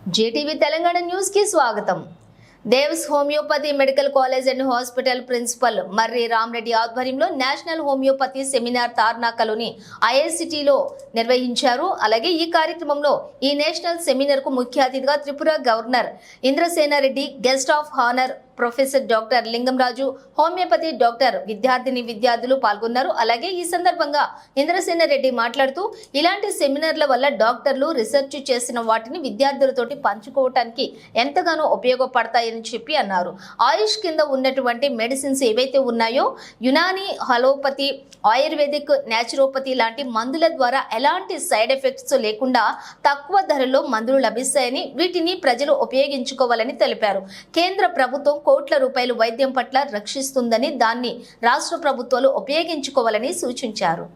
JTV Telangana news కి స్వాగతం. Devs homeopathy medical college and hospital principal Marri Ramareddy ఆధ్వర్యంలో నేషనల్ హోమియోపతి సెమినార్ తార్నాకలోని ఐఐసిటిలో నిర్వహించారు. అలాగే ఈ కార్యక్రమంలో ఈ నేషనల్ సెమినార్ కు ముఖ్య అతిథిగా Tripura governor Indrasenareddy, guest of honour professor doctor Lingamraju, homeopathy doctor విద్యార్థులు పాల్గొన్నారు. అలాగే ఈ సందర్భంగా ఇంద్రసేనారెడ్డి మాట్లాడుతూ ఇలాంటి సెమినార్ల వల్ల డాక్టర్లు రీసెర్చ్ చేసిన వాటిని విద్యార్థులతోటి పంచుకోవటానికి ఎంతగానో ఉపయోగపడతాయని చెప్పి అన్నారు. ఆయుష్ కింద ఉన్నటువంటి మెడిసిన్స్ ఏవైతే ఉన్నాయో యునాని, అలోపతి, ఆయుర్వేదిక్, న్యాచురోపతి లాంటి మందుల ద్వారా ఎలాంటి సైడ్ ఎఫెక్ట్స్ లేకుండా తక్కువ ధరలో మందులు లభిస్తాయని, వీటిని ప్రజలు ఉపయోగించుకోవాలని తెలిపారు. కేంద్ర ప్రభుత్వం కోట్ల రూపాయలు వైద్యం పట్ల రక్షిస్తుందని, దాన్ని రాష్ట్ర ప్రభుత్వాలు ఉపయోగించుకోవాలని సూచించారు.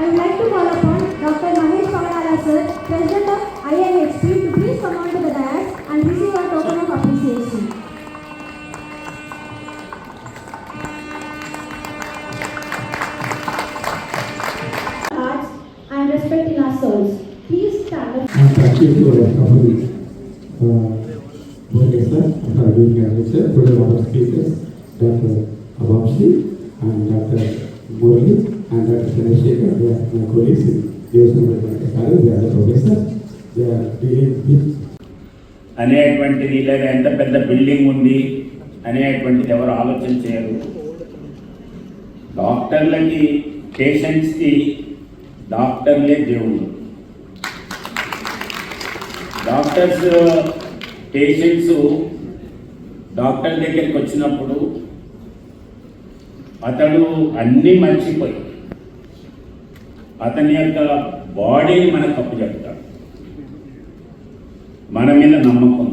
I would like to call upon Dr. Mahesh Pagadala sir, President of IIHP, to please come on to the dais and receive a token of appreciation. Hearts and respect in our souls. Please stand up. Thank you for your company. Okay, sir. After doing your lecture, today one of the speakers, Dr. Abamshi and Dr. Murali and Dr. Chandrasekhar, they are my colleagues in Devotional Medical College. They are the professors. They are dealing with అనేటువంటిది లేదా ఎంత పెద్ద building ఉంది అనేటువంటిది ఎవరు ఆలోచన చేయరు. డాక్టర్లకి, పేషెంట్స్కి డాక్టర్లే దేవుడు. డాక్టర్స్, పేషెంట్స్ డాక్టర్ దగ్గరికి వచ్చినప్పుడు అతడు అన్నీ మర్చిపోయి అతని యొక్క బాడీని మనకు అప్పు చెప్తాడు. మన మీద నమ్మకం.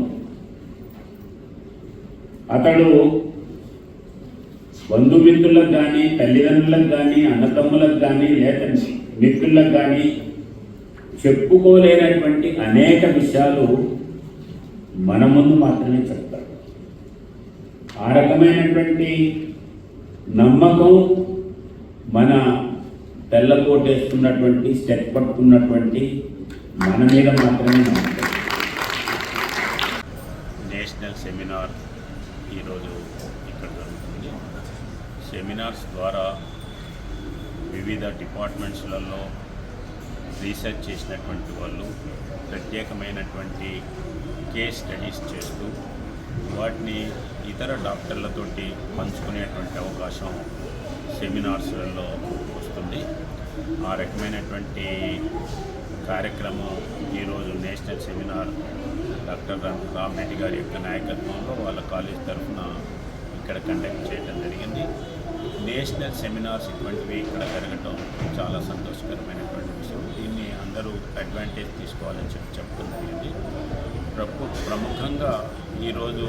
అతడు బంధుమిత్రులకు కానీ, తల్లిదండ్రులకు కానీ, అన్నతమ్ములకు కానీ, లేక మిత్రులకు కానీ చెప్పుకోలేనటువంటి అనేక విషయాలు మన ముందు మాత్రమే చెప్తాడు. ఆ రకమైనటువంటి నమ్మకం మన తెల్లకోటేసుకున్నటువంటి, స్టెప్ పట్టుకున్నటువంటి మన మీద మాత్రమే నమ్మకం. నేషనల్ సెమినార్ ఈరోజు ఇక్కడ జరుగుతుంది. సెమినార్స్ ద్వారా వివిధ డిపార్ట్మెంట్స్లలో రీసెర్చ్ చేసినటువంటి వాళ్ళు ప్రత్యేకమైనటువంటి కేస్ స్టడీస్ చేస్తూ వాటిని ఇతర డాక్టర్లతోటి పంచుకునేటువంటి అవకాశం సెమినార్స్లలో వస్తుంది. ఆ రకమైనటువంటి కార్యక్రమం ఈరోజు నేషనల్ సెమినార్ డాక్టర్ రామరెడ్డి గారి యొక్క నాయకత్వంలో వాళ్ళ కాలేజ్ తరఫున ఇక్కడ కండక్ట్ చేయడం జరిగింది. నేషనల్ సెమినార్స్ ఇటువంటివి ఇక్కడ జరగటం చాలా సంతోషకరమైనటువంటి విషయం. దీన్ని అందరూ అడ్వాంటేజ్ తీసుకోవాలని చెప్పడం జరిగింది. ప్రముఖంగా ఈరోజు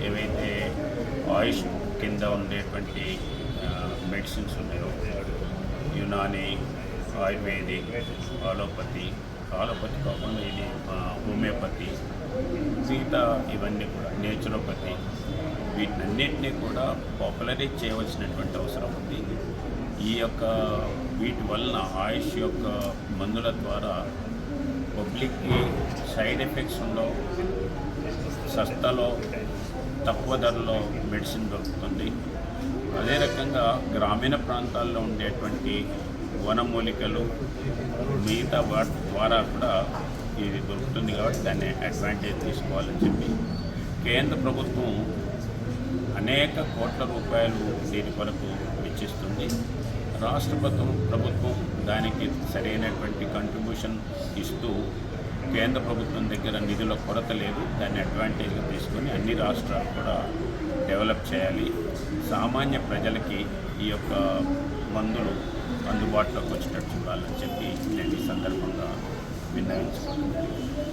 ఏవైతే ఆయుష్ కింద ఉండేటువంటి మెడిసిన్స్ ఉన్నాయో, యునాని, ఆయుర్వేదిక్, అలోపతి కాకుండా ఇది హోమియోపతి, మిగతా ఇవన్నీ కూడా నేచురోపతి, వీటన్నిటినీ కూడా పాపులరైజ్ చేయవలసినటువంటి అవసరం ఉంది. వీటి వలన ఆయుష్ యొక్క మందుల ద్వారా పబ్లిక్కి సైడ్ ఎఫెక్ట్స్ ఉండవు, సస్తాలో తక్కువ ధరలో మెడిసిన్ దొరుకుతుంది. అదే రకంగా గ్రామీణ ప్రాంతాల్లో ఉండేటువంటి వనమూలికలు మిగతా వాటి ద్వారా కూడా ఇది దొరుకుతుంది. కాబట్టి దాన్ని అడ్వాంటేజ్ తీసుకోవాలని చెప్పి కేంద్ర ప్రభుత్వం అనేక కోట్ల రూపాయలు దీని కొరకు వెచ్చిస్తుంది. రాష్ట్ర ప్రభుత్వం దానికి సరైనటువంటి కంట్రిబ్యూషన్ ఇస్తూ కేంద్ర ప్రభుత్వం దగ్గర నిధుల కొరత లేదు. దాన్ని అడ్వాంటేజ్గా తీసుకొని అన్ని రాష్ట్రాలు కూడా డెవలప్ చేయాలి. సామాన్య ప్రజలకి ఈ యొక్క మందులు అందుబాటులోకి వచ్చేటట్టు చూడాలని చెప్పి నేను ఈ సందర్భంగా విన్నవించుకుంటున్నాను.